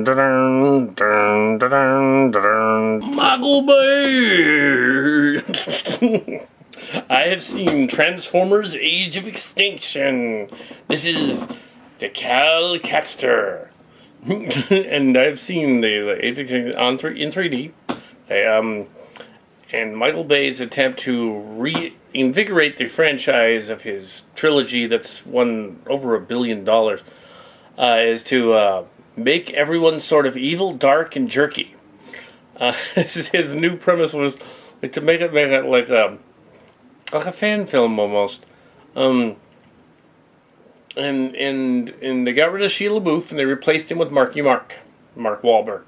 Michal Bay! I have seen Transformers Age of Extinction. This is the Kal Katster. And I've seen the Age of Extinction in 3D. And Michal Bay's attempt to reinvigorate the franchise of his trilogy that's won over $1 billion is to make everyone sort of evil, dark, and jerky. His new premise was to make it like a fan film almost. And they got rid of Shia LaBeouf and they replaced him with Mark Wahlberg.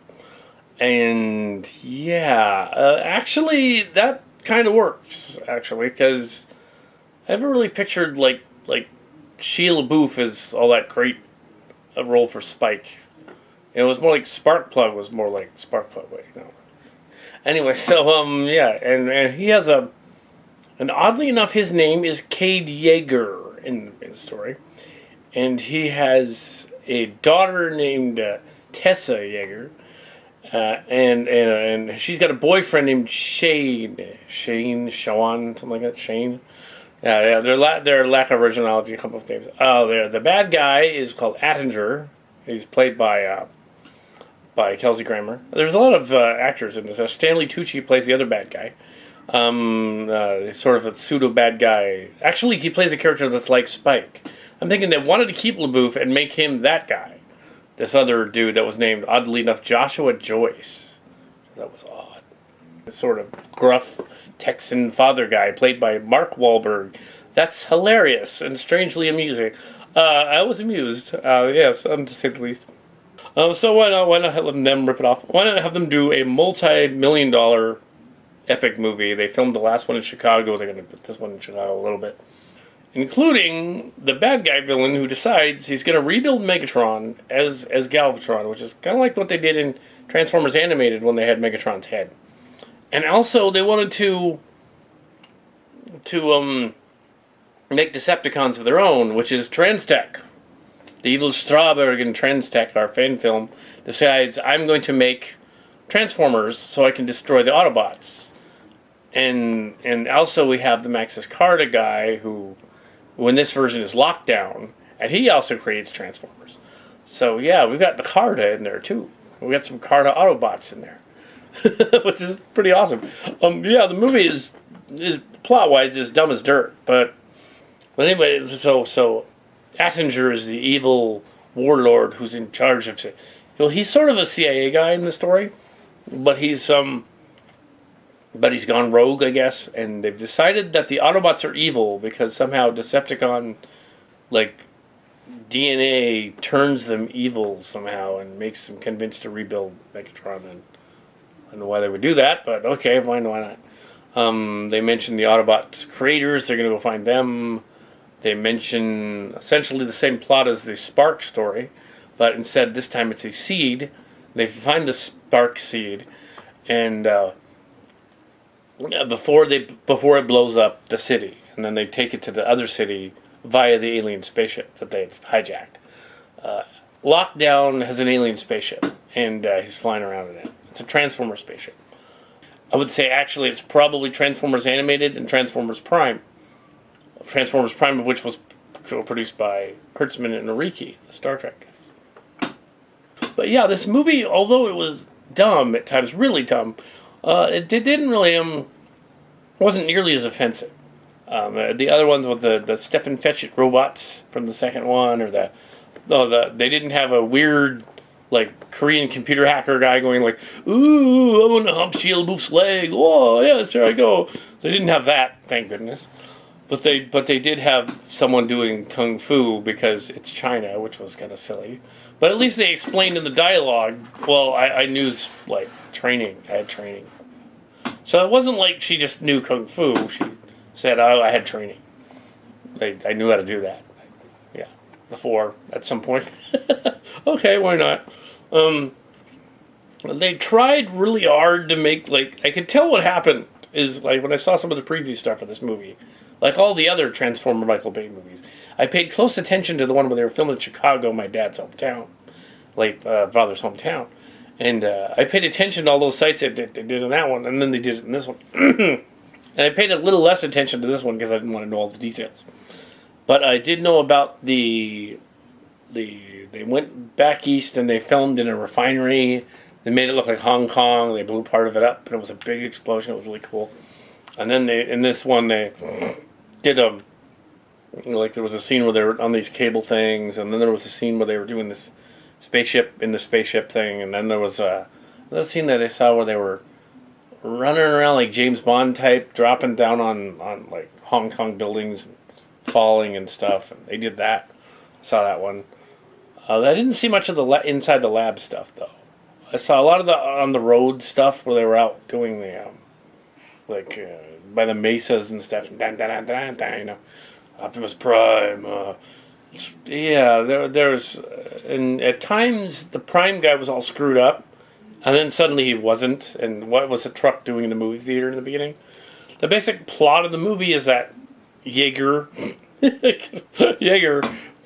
And yeah, actually that kind of works because I haven't really pictured like Shia LaBeouf as all that great a role for Spike. It was more like Sparkplug was more like Sparkplug way, you know. Anyway, so yeah, and he has and oddly enough, his name is Cade Yeager in the story, and he has a daughter named Tessa Yeager, and she's got a boyfriend named Shawn, something like that, Shane. Yeah, they're lack of originality. A couple of names. The bad guy is called Attinger. He's played by Kelsey Grammer. There's a lot of actors in this. Stanley Tucci plays the other bad guy. He's sort of a pseudo bad guy. Actually, he plays a character that's like Spike. I'm thinking they wanted to keep LaBeouf and make him that guy. This other dude that was named, oddly enough, Joshua Joyce. That was odd. This sort of gruff Texan father guy played by Mark Wahlberg. That's hilarious and strangely amusing. I was amused. Yes, to say the least. So why not have them rip it off? Why not have them do a multi-million-dollar epic movie? They filmed the last one in Chicago. They're going to put this one in Chicago a little bit. Including the bad guy villain who decides he's going to rebuild Megatron as Galvatron, which is kind of like what they did in Transformers Animated when they had Megatron's head. And also, they wanted to make Decepticons of their own, which is Transtech. The evil Strawberg and Transtech, our fan film, decides I'm going to make Transformers so I can destroy the Autobots. And also we have the Maxis Carta guy who in this version is Lockdown, and he also creates Transformers. So yeah, we've got the Carta in there too. We got some Carta Autobots in there. Which is pretty awesome. Yeah, the movie is plot-wise is dumb as dirt, but anyway, so Attinger is the evil warlord who's in charge of it. He's sort of a CIA guy in the story, but he's gone rogue, I guess, and they've decided that the Autobots are evil because somehow Decepticon DNA turns them evil somehow and makes them convinced to rebuild Megatron. And I don't know why they would do that, but okay, why not? They mention the Autobots creators. They're going to go find them. They mention essentially the same plot as the Spark story, but instead this time it's a seed. They find the Spark seed, and before it blows up the city, and then they take it to the other city via the alien spaceship that they've hijacked. Lockdown has an alien spaceship, and he's flying around in it. It's a Transformer spaceship. I would say actually it's probably Transformers Animated and Transformers Prime. Transformers Prime of which was produced by Kurtzman and Noriki, the Star Trek guys. But yeah, this movie, although it was dumb at times, really dumb, it didn't really wasn't nearly as offensive. The other ones with the Step and Fetch It robots from the second one, or they didn't have a weird Korean computer hacker guy going ooh, I want to hump Shia LaBeouf's leg. Oh yes, here I go. They didn't have that, thank goodness. But they did have someone doing kung fu because it's China, which was kind of silly. But at least they explained in the dialogue. Well, I knew training. I had training, so it wasn't like she just knew kung fu. She said, "Oh, I had training. I knew how to do that." Yeah, before at some point. Okay, why not? They tried really hard to make I could tell what happened is when I saw some of the preview stuff for this movie. Like all the other Transformer Michal Bay movies, I paid close attention to the one where they were filmed in Chicago, my dad's hometown. like Father's Hometown. And I paid attention to all those sites that they did in that one, and then they did it in this one. And I paid a little less attention to this one because I didn't want to know all the details. But I did know about they went back east and they filmed in a refinery. They made it look like Hong Kong. They blew part of it up, and it was a big explosion. It was really cool. And then in this one they did like there was a scene where they were on these cable things, and then there was a scene where they were doing this spaceship thing, and then there was another scene that I saw where they were running around like James Bond type, dropping down on like Hong Kong buildings, and falling and stuff. And they did that. I saw that one. I didn't see much of the inside the lab stuff though. I saw a lot of the on the road stuff where they were out doing the by the mesas and stuff. You know, Optimus Prime. There's and at times the Prime guy was all screwed up, and then suddenly he wasn't. And what was the truck doing in the movie theater in the beginning? The basic plot of the movie is that Jaeger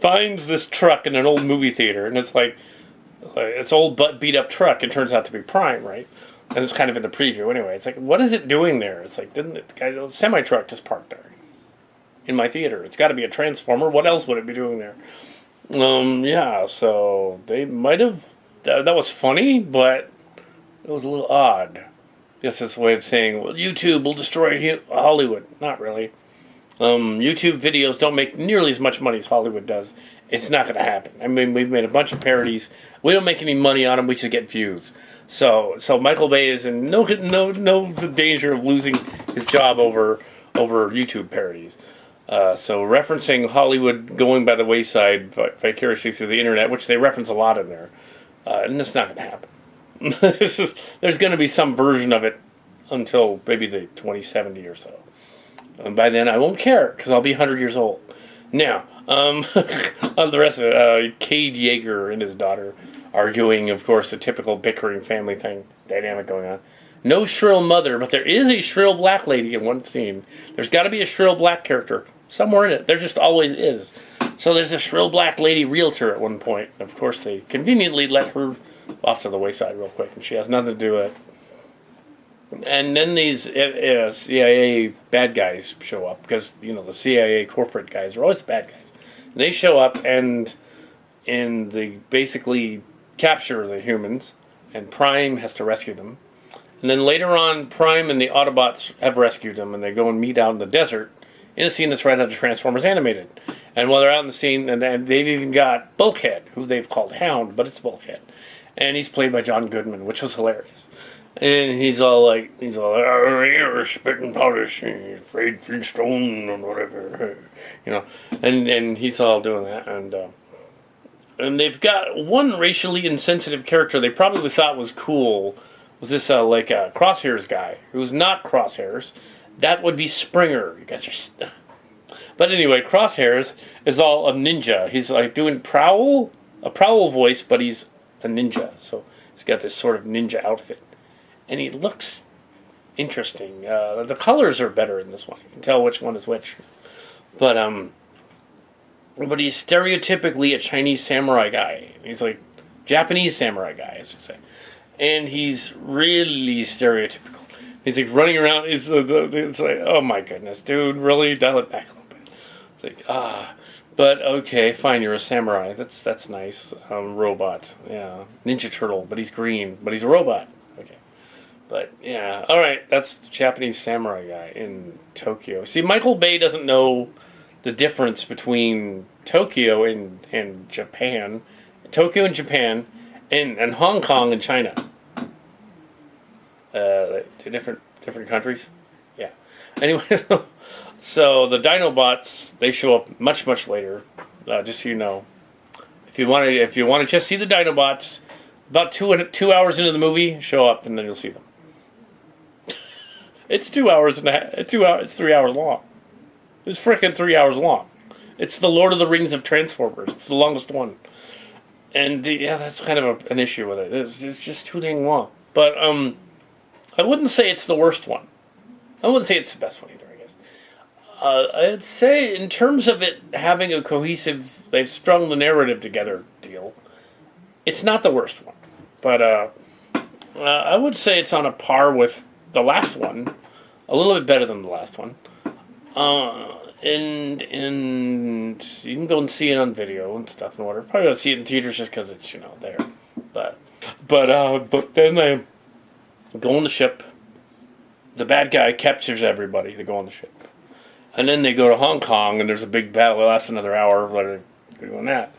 finds this truck in an old movie theater, and it's like it's old but beat up truck. It turns out to be Prime, right? And it's kind of in the preview anyway. It's like, what is it doing there? It's like, didn't it? A semi truck just parked there in my theater. It's got to be a transformer. What else would it be doing there? So they might have. That was funny, but it was a little odd. I guess that's a way of saying, well, YouTube will destroy Hollywood. Not really. YouTube videos don't make nearly as much money as Hollywood does. It's not going to happen. I mean, we've made a bunch of parodies. We don't make any money on them. We should get views. So Michal Bay is in no danger of losing his job over YouTube parodies. So referencing Hollywood going by the wayside vicariously through the internet, which they reference a lot in there, and that's not going to happen. There's going to be some version of it until maybe the 2070 or so. And by then I won't care because I'll be 100 years old. Now, on the rest of it, Cade Yeager and his daughter arguing, of course, the typical bickering family dynamic going on. No shrill mother, but there is a shrill black lady in one scene. There's got to be a shrill black character somewhere in it. There just always is. So there's a shrill black lady realtor at one point. Of course, they conveniently let her off to the wayside real quick, and she has nothing to do with it. And then these CIA bad guys show up because, the CIA corporate guys are always bad guys. And they show up and they basically capture the humans, and Prime has to rescue them. And then later on, Prime and the Autobots have rescued them, and they go and meet out in the desert in a scene that's right out of Transformers Animated. And while they're out in the scene, and they've even got Bulkhead, who they've called Hound, but it's Bulkhead. And he's played by John Goodman, which was hilarious. And he's all like, you're spitting polish, afraid Flintstone, or whatever, And he's all doing that, and they've got one racially insensitive character they probably thought was cool. Was this a Crosshairs guy who's not Crosshairs? That would be Springer. You guys are. But anyway, Crosshairs is all a ninja. He's like doing a prowl voice, but he's a ninja. So he's got this sort of ninja outfit. And he looks interesting. The colors are better in this one. You can tell which one is which. But he's stereotypically a Chinese samurai guy. He's like Japanese samurai guy, I should say. And he's really stereotypical. He's like running around. It's like, oh my goodness, dude, really? Dial it back a little bit. It's like, but okay, fine, you're a samurai. That's nice. Robot, yeah. Ninja Turtle, but he's green, but he's a robot. Okay. But, yeah, alright, that's the Japanese samurai guy in Tokyo. See, Michal Bay doesn't know the difference between Tokyo and Japan. Tokyo and Japan, and Hong Kong and China. Two different countries? Yeah. Anyway, so the Dinobots, they show up much later. Just so you know, if you want to just see the Dinobots, about 2 hours into the movie, show up and then you'll see them. It's 2 hours and a half. 2 hours. It's 3 hours long. It's freaking 3 hours long. It's the Lord of the Rings of Transformers. It's the longest one. And that's kind of an issue with it. It's just too dang long. But I wouldn't say it's the worst one. I wouldn't say it's the best one either, I guess. I'd say in terms of it having a cohesive, they've strung the narrative together deal, It's not the worst one, but I would say it's on a par with the last one. A little bit better than the last one. And you can go and see it on video and stuff and whatever. Probably gonna see it in theaters just because it's there. But then they go on the ship. The bad guy captures everybody. They go on the ship, and then they go to Hong Kong, and there's a big battle. It lasts another hour. What they're doing that.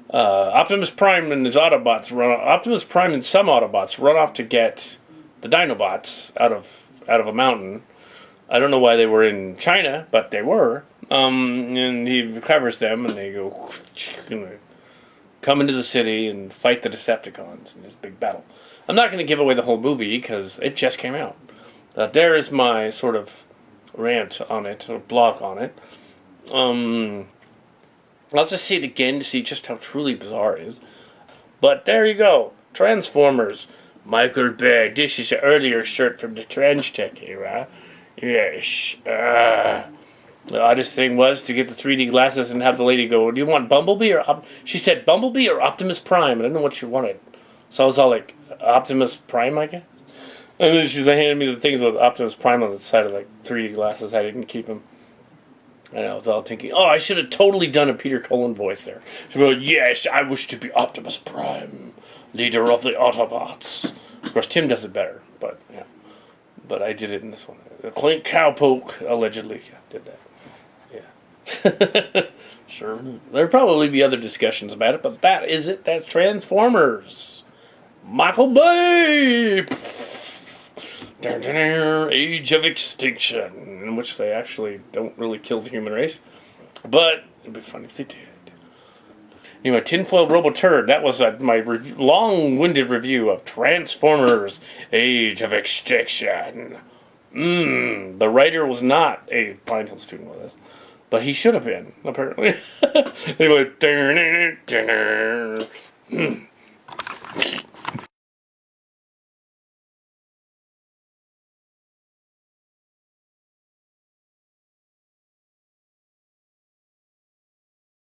Optimus Prime and his Autobots Optimus Prime and some Autobots run off to get the Dinobots out of a mountain. I don't know why they were in China, but they were. And he recovers them, and they go come into the city and fight the Decepticons in this big battle. I'm not going to give away the whole movie because it just came out. There is my sort of rant on it, or blog on it. I'll just see it again to see just how truly bizarre it is. But there you go. Transformers. Michal Bay. This is an earlier shirt from the Trench Tech era. Yes. The oddest thing was to get the 3D glasses and have the lady go, do you want Bumblebee or... She said Bumblebee or Optimus Prime. I didn't know what she wanted. So I was all like, Optimus Prime, I guess? And then she handed me the things with Optimus Prime on the side of 3D glasses. I didn't keep them. And I was all thinking, oh, I should have totally done a Peter Cullen voice there. She'd go, yes, I wish to be Optimus Prime, leader of the Autobots. Of course, Tim does it better, but yeah. But I did it in this one. The Clink Cowpoke allegedly did that. Yeah. Sure. There'll probably be other discussions about it, but that is it. That's Transformers. Michal Bay! Age of Extinction, in which they actually don't really kill the human race. But it'd be funny if they did. Anyway, Tinfoil Robo-Turd, that was my long-winded review of Transformers Age of Extinction. The writer was not a Pine Hill student with us, but he should have been, apparently. Anyway,